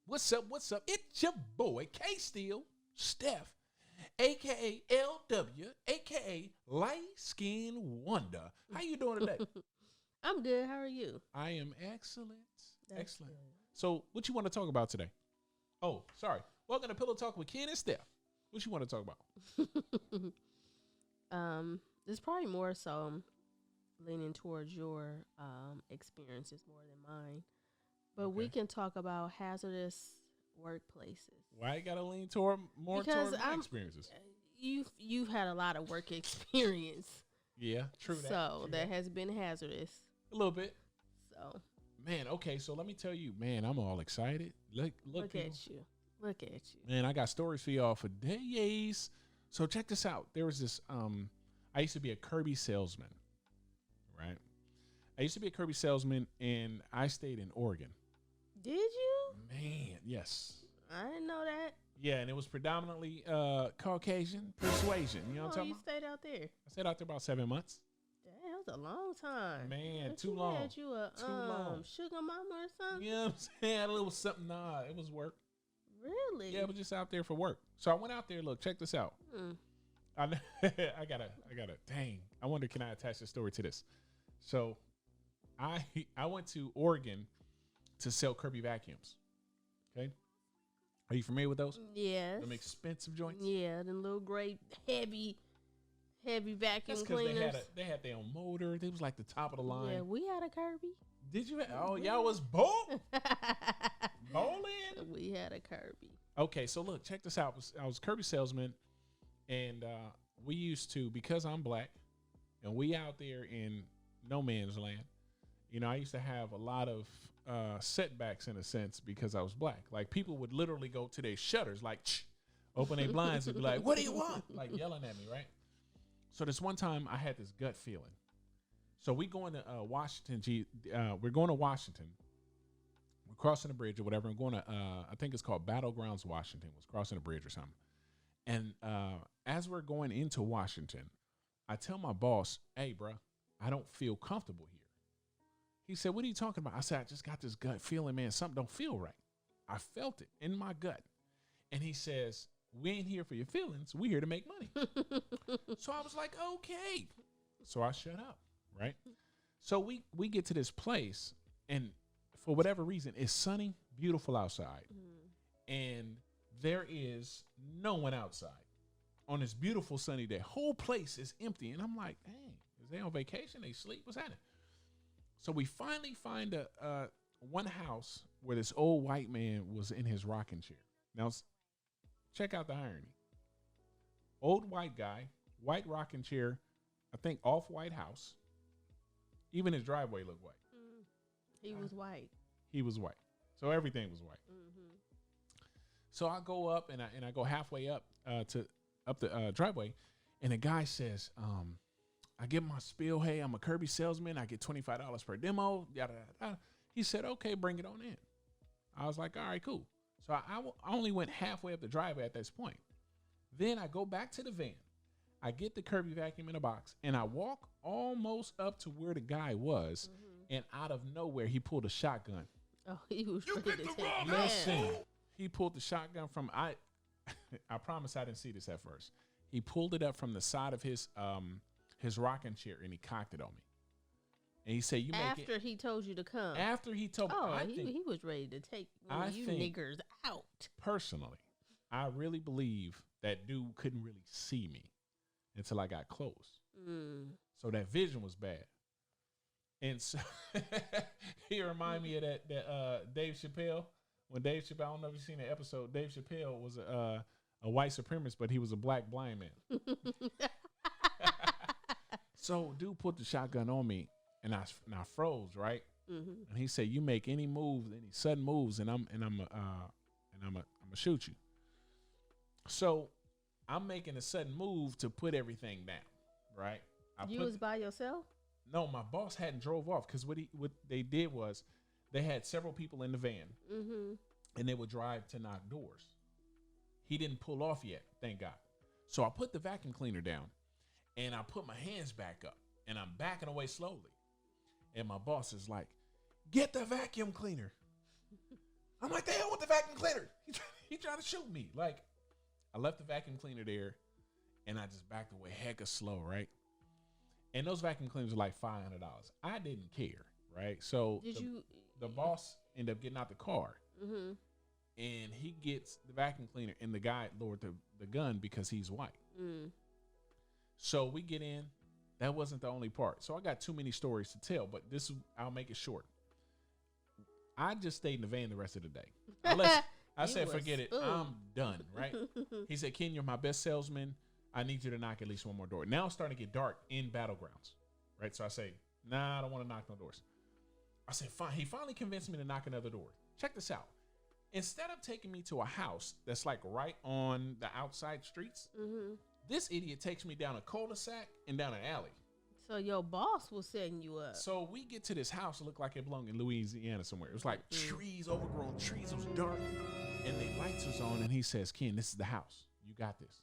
What's up? What's up? It's your boy KStill, Steph, aka LW, aka Light Skin Wonder. How you doing today? I'm good. How are you? I am excellent. That's Excellent. good. So, what you want to talk about today? Oh, sorry. Welcome to Pillow Talk with Ken and Steph. What you want to talk about? It's probably more so leaning towards your experiences more than mine. But we can talk about hazardous workplaces. Why you gotta lean toward my experiences? You've had a lot of work experience. Yeah, true that. So true that has been hazardous. a little bit. So Man, okay, so let me tell you, man, I'm all excited. Look at you. Look at you. Man, I got stories for y'all for days. So check this out. There was this I used to be a Kirby salesman, right? I used to be a Kirby salesman and I stayed in Oregon. Did you? Man, yes. I didn't know that. Yeah, and it was predominantly Caucasian persuasion. You know what I'm talking you about? stayed out there. I stayed out there about 7 months. Damn, that was a long time. Man, But too you long. Had you a Too long. sugar mama or something? You know what I'm saying? A little something. Nah, it was work. Really? Yeah, I was just out there for work. So I went out there. Look, check this out. I gotta. Dang. I wonder, can I attach the story to this? So, I went to Oregon to sell Kirby vacuums. Okay, are you familiar with those? Yes. Them expensive joints. Yeah, them little great heavy vacuum That's because cleaners. they had their own motor. They was like the top of the line. Yeah, we had a Kirby. Did you? Oh, y'all was bowling. We had a Kirby. Okay, so look, check this out. I was a Kirby salesman, and we used to, because I'm black, and we out there in no man's land. You know, I used to have a lot of setbacks in a sense because I was black. Like, people would literally go to their shutters, like, open their blinds and be like, "What do you want?" Like, yelling at me, right? So this one time, I had this gut feeling. So we going to Washington. We're going to Washington. We're crossing the bridge or whatever. I'm going to, I think it's called Battlegrounds, Washington. Was crossing a bridge or something. And as we're going into Washington, I tell my boss, "Hey, bro, I don't feel comfortable here." He said, "What are you talking about?" I said, "I just got this gut feeling, man. Something don't feel right." I felt it in my gut. And he says, "We ain't here for your feelings. We're here to make money." So I was like, okay. So I shut up, right? So we get to this place, and for whatever reason, it's sunny, beautiful outside. And there is no one outside on this beautiful sunny day. Whole place is empty. And I'm like, dang, is they on vacation? They sleep? What's happening? So we finally find a one house where this old white man was in his rocking chair. Now, check out the irony. Old white guy, white rocking chair, I think off-white house. Even his driveway looked white. He was white. He was white. So everything was white. So I go up and I go halfway up the driveway, and the guy says, I give my spiel, "Hey, I'm a Kirby salesman. I get $25 per demo." Yada, yada, yada. He said, "Okay, bring it on in." I was like, "All right, cool." So I only went halfway up the driveway at this point. Then I go back to the van. I get the Kirby vacuum in a box, and I walk almost up to where the guy was, and out of nowhere, he pulled a shotgun. Oh, he was ready to take Listen, he pulled the shotgun from I promise I didn't see this at first. He pulled it up from the side of his rocking chair and he cocked it on me. And he said, "You make after it." he told you to come. After he told me. He was ready to take you niggers out. Personally, I really believe that dude couldn't really see me until I got close. So that vision was bad. And so he reminded me of that Dave Chappelle. When Dave Chappelle, I don't know if you've seen the episode, Dave Chappelle was a white supremacist, but he was a black blind man. So dude put the shotgun on me, and I froze, right? And he said, "You make any moves, any sudden moves, and I'm gonna shoot you." So I'm making a sudden move to put everything down, right? You was by yourself? No, my boss hadn't drove off, because what they did was they had several people in the van, and they would drive to knock doors. He didn't pull off yet, thank God. So I put the vacuum cleaner down, and I put my hands back up, and I'm backing away slowly. And my boss is like, "Get the vacuum cleaner." I'm like, the hell with the vacuum cleaner. He tried to shoot me. Like, I left the vacuum cleaner there, and I just backed away hecka slow, right? And those vacuum cleaners were like $500. I didn't care, right? So the boss ended up getting out the car, and he gets the vacuum cleaner, and the guy lowered the gun because he's white. So we get in. That wasn't the only part. So I got too many stories to tell, but I'll make it short. I just stayed in the van the rest of the day. I said, forget it. I'm done, right? He said, Ken, you're my best salesman. I need you to knock at least one more door. Now it's starting to get dark in Battlegrounds, right? So I say, nah, I don't want to knock no doors. I said, fine. He finally convinced me to knock another door. Check this out. Instead of taking me to a house that's like right on the outside streets, this idiot takes me down a cul-de-sac and down an alley. So your boss was setting you up. So we get to this house. It looked like it belonged in Louisiana somewhere. It was like trees, overgrown trees. It was dark. And the lights was on. And he says, Ken, this is the house. You got this.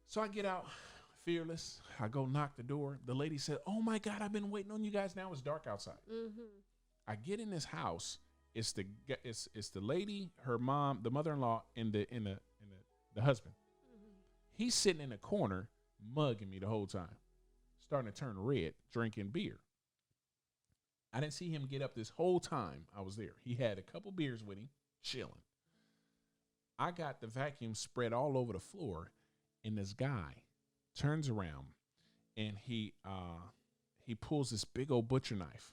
So I get out, fearless. I go knock the door. The lady said, oh, my God, I've been waiting on you guys. Now it's dark outside. I get in this house. It's the lady, her mom, the mother-in-law, and the husband. He's sitting in a corner mugging me the whole time. Starting to turn red, drinking beer. I didn't see him get up this whole time I was there. He had a couple beers with him, chilling. I got the vacuum spread all over the floor, and this guy turns around, and he pulls this big old butcher knife.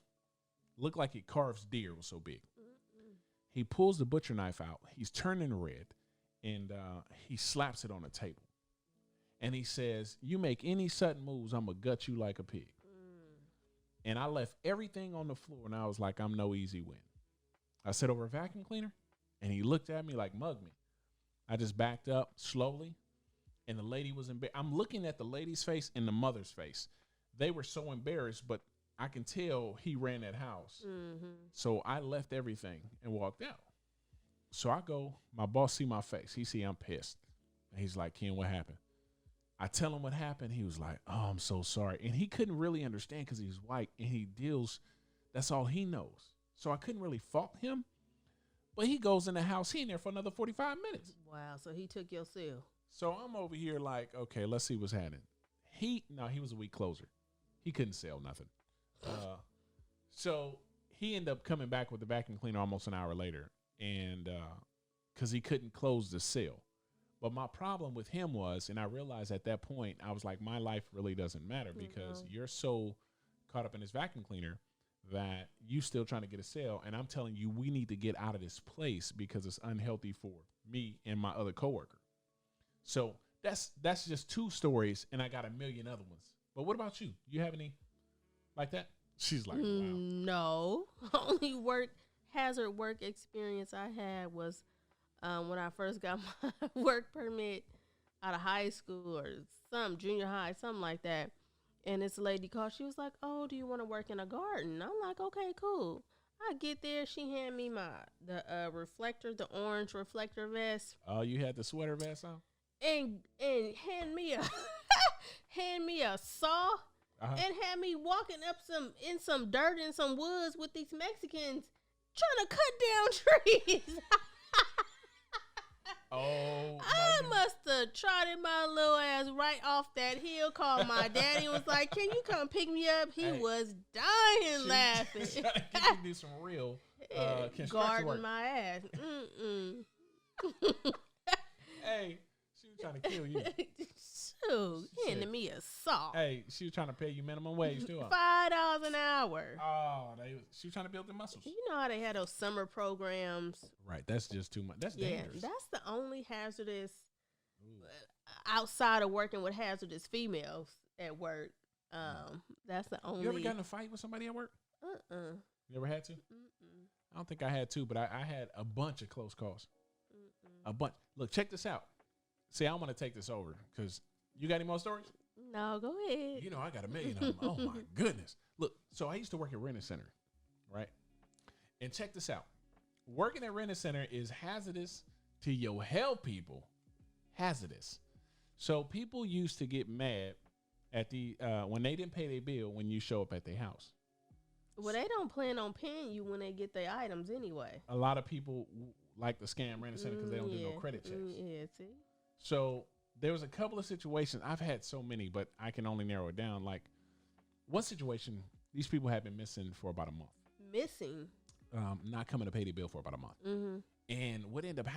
Looked like he carves deer, it was so big. He pulls the butcher knife out. He's turning red, and he slaps it on the table. And he says, you make any sudden moves, I'm going to gut you like a pig. And I left everything on the floor, and I was like, I'm no easy win. I said, over a vacuum cleaner? And he looked at me like, mug me. I just backed up slowly, and the lady was embarrassed. I'm looking at the lady's face and the mother's face. They were so embarrassed, but I can tell he ran that house. So I left everything and walked out. So I go, my boss see my face. He see I'm pissed. And he's like, Ken, what happened? I tell him what happened. He was like, oh, I'm so sorry. And he couldn't really understand because he's white and he deals, that's all he knows. So I couldn't really fault him. But he goes in the house. He in there for another 45 minutes. Wow. So he took your sale. So I'm over here like, okay, let's see what's happening. He was a weak closer. He couldn't sell nothing. So he ended up coming back with the vacuum cleaner almost an hour later. And because he couldn't close the sale. But my problem with him was, and I realized at that point, I was like, my life really doesn't matter because you're so caught up in this vacuum cleaner that you still trying to get a sale. And I'm telling you, we need to get out of this place because it's unhealthy for me and my other coworker. So that's just 2 stories, and I got a million other ones. But what about you? You have any like that? She's like, wow. No. Only hazard work experience I had was when I first got my work permit out of high school or some junior high, something like that. And this lady called. She was like, oh, do you want to work in a garden? I'm like, okay, cool. I get there. She hand me the reflector, the orange reflector vest. Oh, you had the sweater vest on? And hand me a saw and had me walking up in some dirt and some woods with these Mexicans trying to cut down trees. Oh, I must have trotted my little ass right off that hill, called my daddy and was like, can you come pick me up? He was dying laughing. She trying to get you to do some real construction work. My ass. Hey, she was trying to kill you. Shoot, handing me a saw. Hey, she was trying to pay you minimum wage too. $5 an hour. Oh, she was trying to build the muscles. You know how they had those summer programs? Right, that's just too much. That's dangerous. That's the only hazardous outside of working with hazardous females at work. That's the only. You ever got in a fight with somebody at work? You ever had to? I don't think I had to, but I had a bunch of close calls. A bunch. Look, check this out. See, I want to take this over because you got any more stories? No, go ahead. You know, I got a million of them. Oh, my goodness. Look, so I used to work at Rent a Center, right? And check this out. Working at Rent a Center is hazardous to your hell people. Hazardous. So people used to get mad at when they didn't pay their bill when you show up at their house. Well, they don't plan on paying you when they get their items anyway. A lot of people like to scam Rent-A-Center because they don't do no credit checks. Yeah, see. So there was a couple of situations. I've had so many, but I can only narrow it down. Like one situation, these people have been missing for about a month. Missing? Not coming to pay their bill for about a month. Mm-hmm. And what ended up